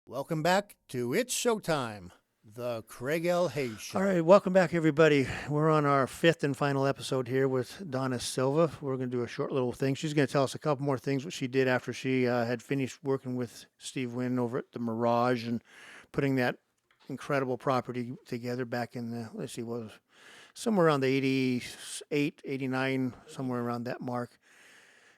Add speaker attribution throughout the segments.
Speaker 1: Welcome back to It's Showtime, the Craig L. Hayes Show.
Speaker 2: All right, welcome back, everybody. We're on our fifth and final episode here with Donna Silva. We're going to do a short little thing. She's going to tell us a couple more things what she did after she had finished working with Steve Wynn over at the Mirage and putting that incredible property together back in the, let's see, what was somewhere around the 88, 89, somewhere around that mark.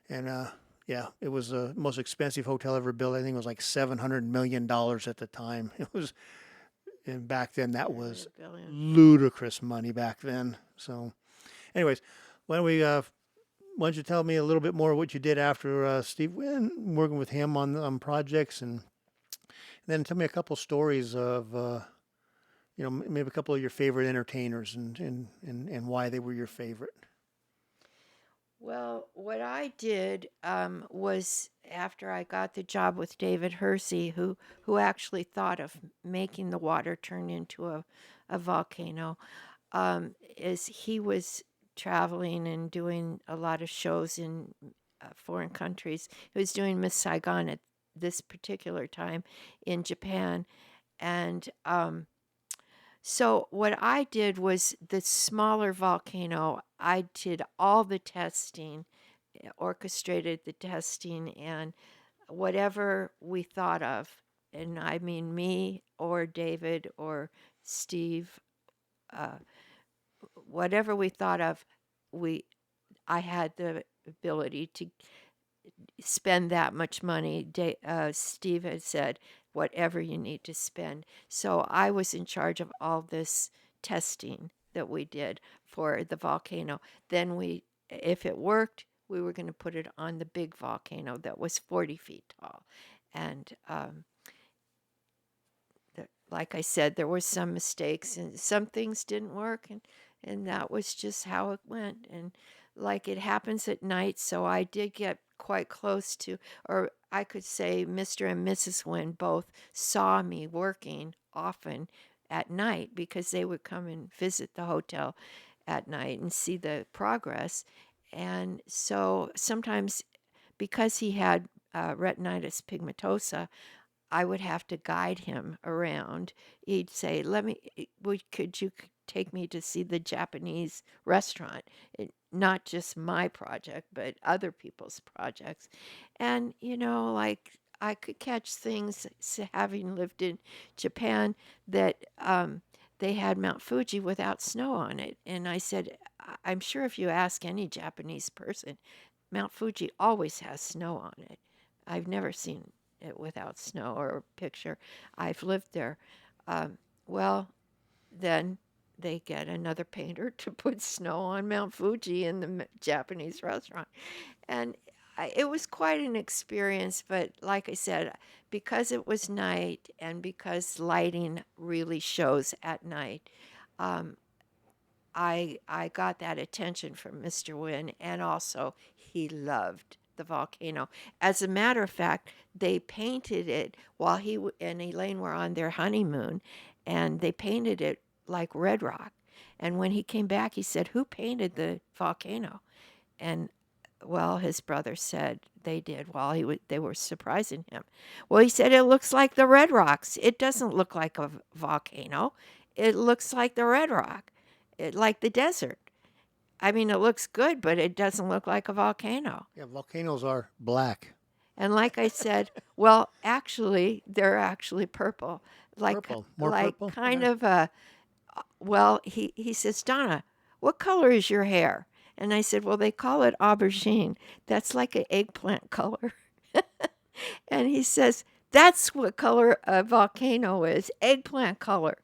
Speaker 2: And yeah, it was the most expensive hotel ever built. I think it was like $700 million at the time. It was, and back then that was
Speaker 3: Billion.
Speaker 2: ludicrous money back then. So, anyways, why don't you tell me a little bit more what you did after Steve Wynn, working with him on projects, and then tell me a couple stories of maybe a couple of your favorite entertainers and why they were your favorite.
Speaker 3: Well, what I did was after I got the job with David Hersey, who actually thought of making the water turn into a volcano, is he was traveling and doing a lot of shows in foreign countries. He was doing Miss Saigon at this particular time in Japan, and so what I did was the smaller volcano. I did all the testing, orchestrated the testing, and whatever we thought of, and I mean me or David or Steve, uh, whatever we thought of, we I had the ability to spend that much money. Steve had said, whatever you need to spend. So I was in charge of all this testing that we did for the volcano. Then if it worked, we were going to put it on the big volcano that was 40 feet tall. And like I said, there were some mistakes and some things didn't work. And that was just how it went. And like it happens at night, so I did get quite close to, or I could say Mr. and Mrs. Wynn both saw me working often at night because they would come and visit the hotel at night and see the progress. And so sometimes, because he had retinitis pigmentosa, I would have to guide him around. He'd say, could you take me to see the Japanese restaurant? Not just my project, but other people's projects. And, like I could catch things, having lived in Japan, that they had Mount Fuji without snow on it. And I said, I'm sure if you ask any Japanese person, Mount Fuji always has snow on it. I've never seen it without snow or a picture. I've lived there. Well, then they get another painter to put snow on Mount Fuji in the Japanese restaurant. And it was quite an experience, but like I said, because it was night and because lighting really shows at night, um, I got that attention from Mr. Wynn, and also he loved the volcano. As a matter of fact, they painted it while and Elaine were on their honeymoon, and they painted it like red rock. And when he came back, he said, "Who painted the volcano?" And well, his brother said they did while they were surprising him. Well, he said it looks like the red rocks. It doesn't look like a volcano. It looks like the red rock, like the desert. I mean, it looks good, but it doesn't look like a volcano.
Speaker 2: Yeah, volcanoes are black.
Speaker 3: And like I said, well, actually, they're actually purple,
Speaker 2: Purple, more
Speaker 3: like
Speaker 2: purple.
Speaker 3: kind
Speaker 2: Okay.
Speaker 3: of a. Well, he says, Donna, what color is your hair? And I said, well, they call it aubergine. That's like an eggplant color. And he says, that's what color a volcano is, eggplant color,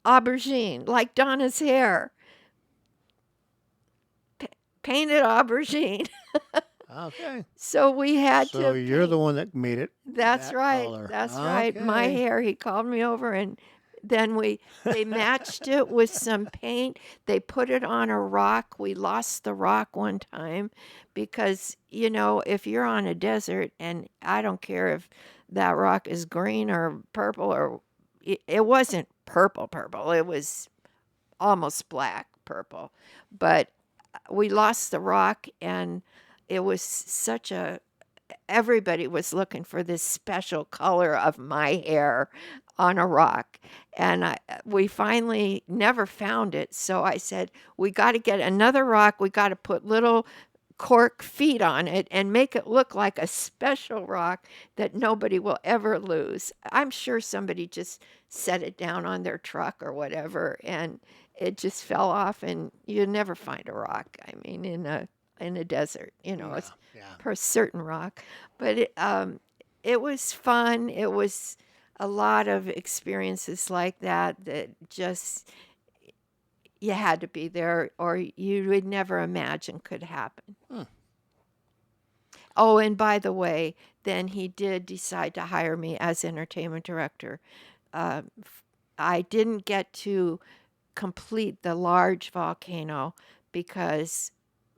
Speaker 3: aubergine, like Donna's hair, painted aubergine.
Speaker 2: Okay.
Speaker 3: So we had
Speaker 2: So
Speaker 3: to
Speaker 2: you're the
Speaker 3: paint.
Speaker 2: one that made it
Speaker 3: That's
Speaker 2: that
Speaker 3: right.
Speaker 2: color.
Speaker 3: That's right. My
Speaker 2: Okay.
Speaker 3: hair. He called me over, and then they matched it with some paint. They put it on a rock. We lost the rock one time because, if you're on a desert, and I don't care if that rock is green or purple, or it wasn't purple purple. It was almost black purple. But we lost the rock, and it was such a everybody was looking for this special color of my hair on a rock. And we finally never found it. So I said, we got to get another rock. We got to put little cork feet on it and make it look like a special rock that nobody will ever lose. I'm sure somebody just set it down on their truck or whatever, and it just fell off, and you never find a rock. I mean, in a desert, it's
Speaker 1: Yeah.
Speaker 3: per certain rock. But it was fun. It was a lot of experiences like that just you had to be there or you would never imagine could happen. Oh, and by the way, then he did decide to hire me as entertainment director. I didn't get to complete the large volcano because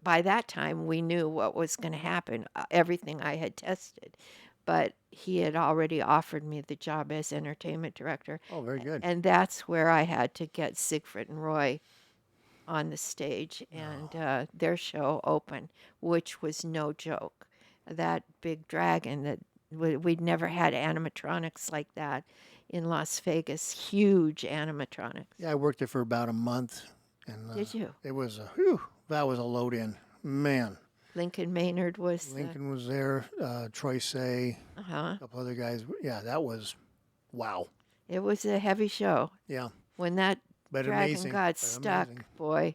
Speaker 3: by that time we knew what was going to happen, everything I had tested. But he had already offered me the job as entertainment director.
Speaker 2: Oh, very good.
Speaker 3: And that's where I had to get Siegfried and Roy on the stage and their show open, which was no joke. That big dragon that we'd never had animatronics like that in Las Vegas, huge animatronics.
Speaker 2: Yeah, I worked there for about a month, and
Speaker 3: Did you?
Speaker 2: it was that was a load in, man.
Speaker 3: Lincoln Maynard was
Speaker 2: Lincoln was there, Troy Say,
Speaker 3: uh-huh.
Speaker 2: a couple other guys. Yeah, that was wow.
Speaker 3: It was a heavy show.
Speaker 2: Yeah,
Speaker 3: When that
Speaker 2: but
Speaker 3: dragon
Speaker 2: amazing.
Speaker 3: got
Speaker 2: but
Speaker 3: stuck,
Speaker 2: amazing.
Speaker 3: boy,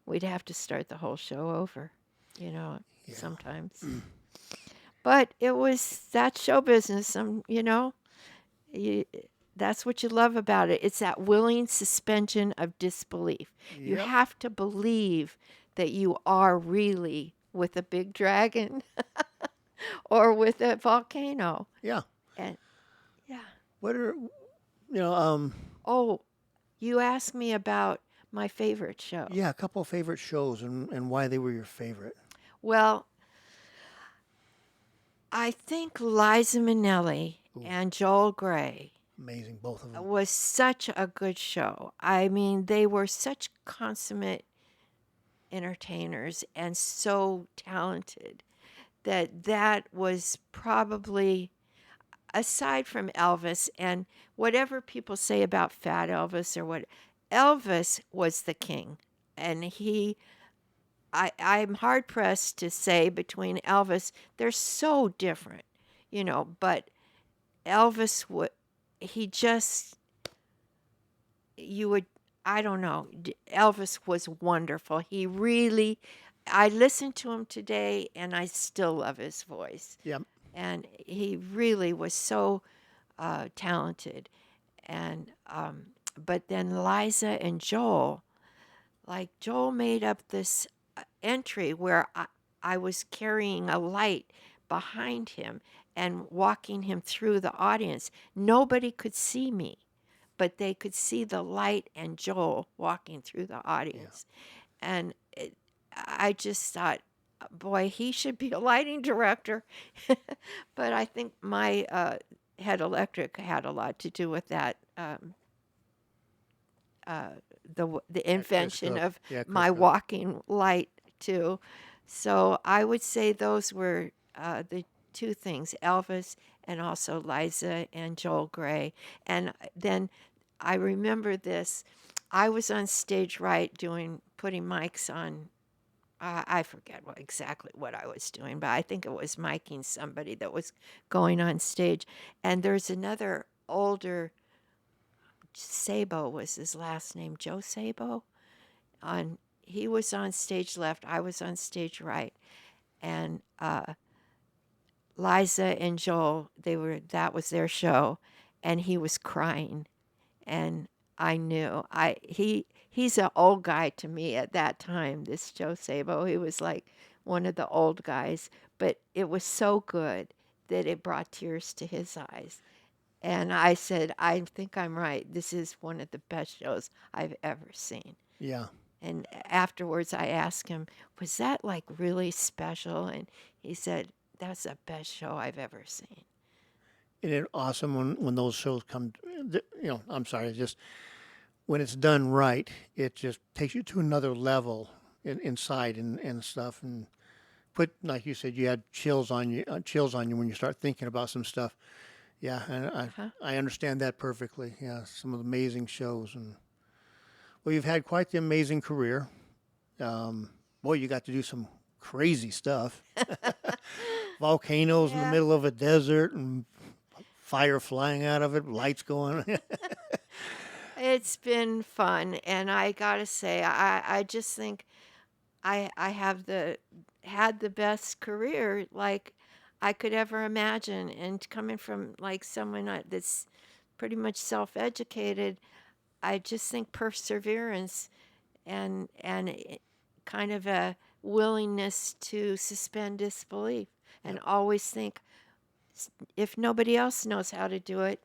Speaker 3: we'd have to start the whole show over,
Speaker 2: Yeah.
Speaker 3: sometimes. But it was that show business, you, that's what you love about it. It's that willing suspension of disbelief. You
Speaker 2: Yep.
Speaker 3: have to believe that you are really with a big dragon or with a volcano.
Speaker 2: Yeah.
Speaker 3: And yeah.
Speaker 2: What are
Speaker 3: Oh, you asked me about my favorite show.
Speaker 2: yeah, a couple of favorite shows and why they were your favorite.
Speaker 3: Well, I think Liza Minnelli and Joel Grey
Speaker 2: Amazing, both of them.
Speaker 3: was such a good show. I mean, they were such consummate entertainers and so talented that was probably, aside from Elvis and whatever people say about Fat Elvis or what, Elvis was the king. And I'm hard pressed to say between Elvis, they're so different, but Elvis would, he just, you would, I don't know, Elvis was wonderful. He really, I listen to him today and I still love his voice.
Speaker 2: Yep.
Speaker 3: And he really was so talented. And, but then Liza and Joel, like Joel made up this entry where I was carrying a light behind him and walking him through the audience. Nobody could see me, but they could see the light and Joel walking through the audience. Yeah. And I just thought, boy, he should be a lighting director. But I think my Head Electric had a lot to do with that. The invention of my walking light too. So I would say those were the two things, Elvis and also Liza and Joel Grey. And then I remember this, I was on stage right putting mics on, I forget exactly what I was doing, but I think it was miking somebody that was going on stage. And there's another older, Sabo was his last name, Joe Sabo. He was on stage left, I was on stage right, and Liza and Joel, that was their show, and he was crying, and I knew he's an old guy to me at that time. This Joe Sabo, he was like one of the old guys, but it was so good that it brought tears to his eyes. And I said, I think I'm right. This is one of the best shows I've ever seen.
Speaker 2: Yeah.
Speaker 3: And afterwards I asked him, was that like really special? And he said, that's the best show I've ever seen.
Speaker 2: Isn't it awesome when those shows come, I'm sorry, just when it's done right, it just takes you to another level inside and stuff. And put, like you said, you had chills on you when you start thinking about some stuff. Yeah, and
Speaker 3: Uh-huh.
Speaker 2: I understand that perfectly. Yeah, some of the amazing shows, and well, you've had quite the amazing career. Boy, you got to do some crazy stuff. Volcanoes in the
Speaker 3: Yeah.
Speaker 2: middle of a desert and fire flying out of it, lights going.
Speaker 3: It's been fun, and I gotta say, I just think I have had the best career like I could ever imagine, and coming from like someone that's pretty much self-educated, I just think perseverance and kind of a willingness to suspend disbelief and
Speaker 2: Yep.
Speaker 3: always think if nobody else knows how to do it,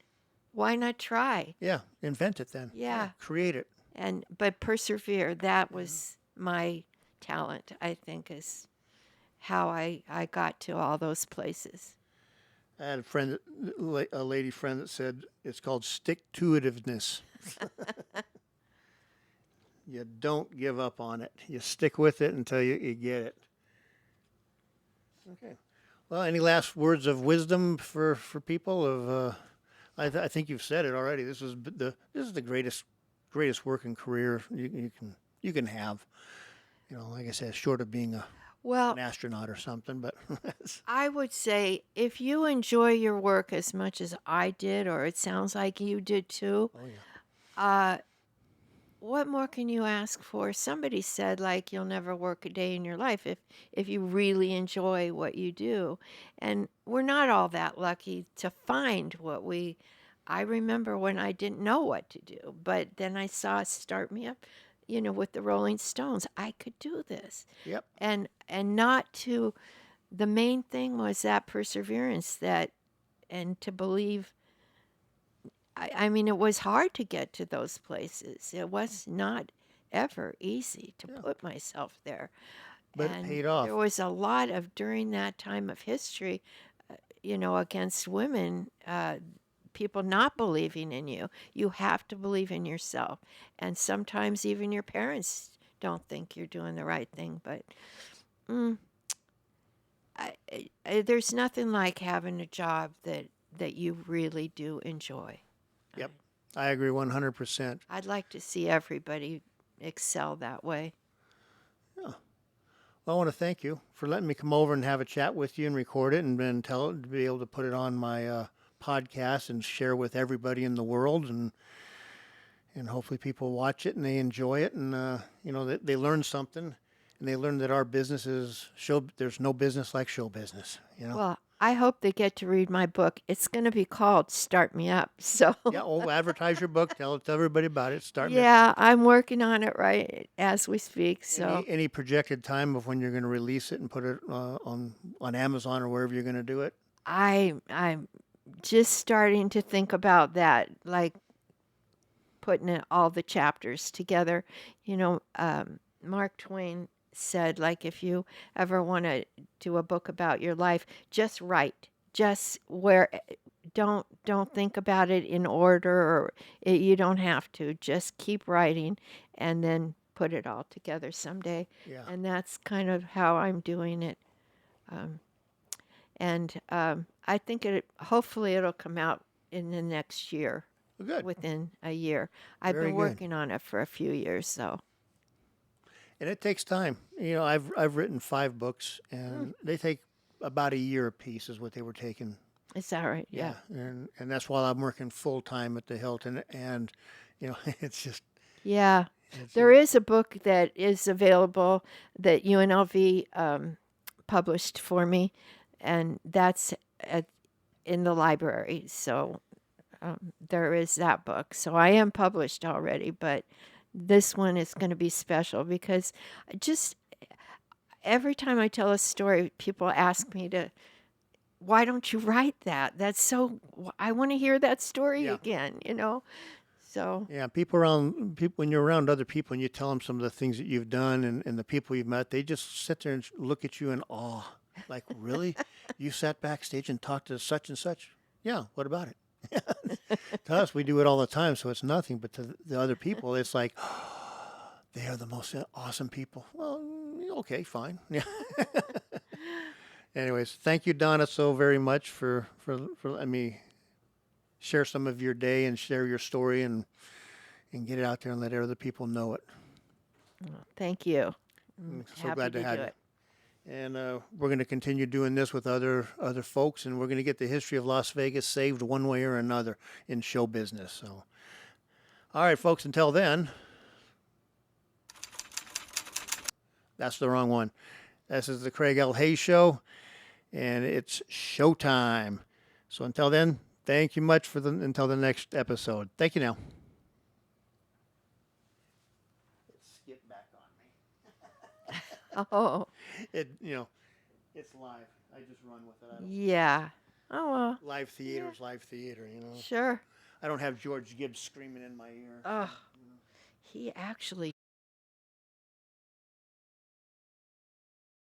Speaker 3: why not try?
Speaker 2: Yeah, invent it then. Yeah,
Speaker 3: Yeah.
Speaker 2: create it.
Speaker 3: And but persevere, that was my talent, I think, is how I got to all those places.
Speaker 2: I had a friend, a lady friend, that said it's called stick-to-itiveness. You don't give up on it. You stick with it until you get it. Okay. Well, any last words of wisdom for people? I think you've said it already. This is the greatest working career you can have. You know, like I said, short of being
Speaker 3: Well,
Speaker 2: an astronaut or something, but
Speaker 3: I would say if you enjoy your work as much as I did, or it sounds like you did too,
Speaker 2: oh yeah,
Speaker 3: uh, what more can you ask for? Somebody said like you'll never work a day in your life if you really enjoy what you do. And we're not all that lucky to find what we I remember when I didn't know what to do, but then I saw Start Me Up, with the Rolling Stones. I could do this.
Speaker 2: yep,
Speaker 3: And not to the main thing was that perseverance that and to believe I mean, it was hard to get to those places. It was not ever easy to
Speaker 2: yeah,
Speaker 3: put myself there.
Speaker 2: but it
Speaker 3: And
Speaker 2: paid
Speaker 3: there
Speaker 2: off.
Speaker 3: was a lot of, during that time of history, against women, people not believing in you. You have to believe in yourself. And sometimes even your parents don't think you're doing the right thing. But mm, there's nothing like having a job that you really do enjoy.
Speaker 2: Yep, I agree 100%.
Speaker 3: I'd like to see everybody excel that way.
Speaker 2: Yeah. Well, I want to thank you for letting me come over and have a chat with you and record it and then be able to put it on my podcast and share with everybody in the world and hopefully people watch it and they enjoy it and they learn something and they learn that our business is show. There's no business like show business.
Speaker 3: Well, I hope they get to read my book. It's going to be called Start Me Up. So,
Speaker 2: Yeah. Oh, advertise your book. Tell everybody about it. Start me.
Speaker 3: yeah, I'm working on it right as we speak. So,
Speaker 2: Any projected time of when you're going to release it and put it on Amazon or wherever you're going to do it?
Speaker 3: I'm just starting to think about that, like putting all the chapters together. Mark Twain said, like, if you ever want to do a book about your life, just write. Just where don't think about it in order or you don't have to. Just keep writing and then put it all together someday.
Speaker 2: Yeah.
Speaker 3: And that's kind of how I'm doing it. Um, and I think hopefully it'll come out in the next year,
Speaker 2: Well, good.
Speaker 3: within a year. I've
Speaker 2: Very
Speaker 3: been
Speaker 2: good.
Speaker 3: working on it for a few years, so.
Speaker 2: And it takes time. I've written 5 books, and they take about a year apiece, is what they were taking.
Speaker 3: Is that right? Yeah.
Speaker 2: And that's while I'm working full time at the Hilton, and it's just
Speaker 3: Yeah.
Speaker 2: it's
Speaker 3: There is a book that is available that UNLV published for me, and that's in the library. So there is that book. So I am published already, but this one is going to be special because just every time I tell a story, people ask me why don't you write that? That's so, I want to hear that story
Speaker 2: Yeah.
Speaker 3: again. So,
Speaker 2: yeah. People when you're around other people and you tell them some of the things that you've done and the people you've met, they just sit there and look at you in awe. Like, really? You sat backstage and talked to such and such? Yeah. What about it? To us, we do it all the time, so it's nothing. But to the other people, it's like, they are the most awesome people. Well, okay, fine. Yeah. Anyways, thank you, Donna, so very much for letting me share some of your day and share your story and get it out there and let other people know it.
Speaker 3: Thank you.
Speaker 2: So
Speaker 3: Happy
Speaker 2: glad to have
Speaker 3: do
Speaker 2: you.
Speaker 3: it.
Speaker 2: And we're going to continue doing this with other folks, and we're going to get the history of Las Vegas saved one way or another in show business. So, all right, folks. Until then, that's the wrong one. This is the Craig L. Hayes Show, and it's showtime. So until then, thank you much until the next episode. Thank you now. Skip back on me.
Speaker 3: Oh,
Speaker 2: It's live. I just run with it.
Speaker 3: yeah. Oh, well,
Speaker 2: Live theater's live theater,
Speaker 3: sure.
Speaker 2: I don't have George Gibbs screaming in my ear.
Speaker 3: Oh, he actually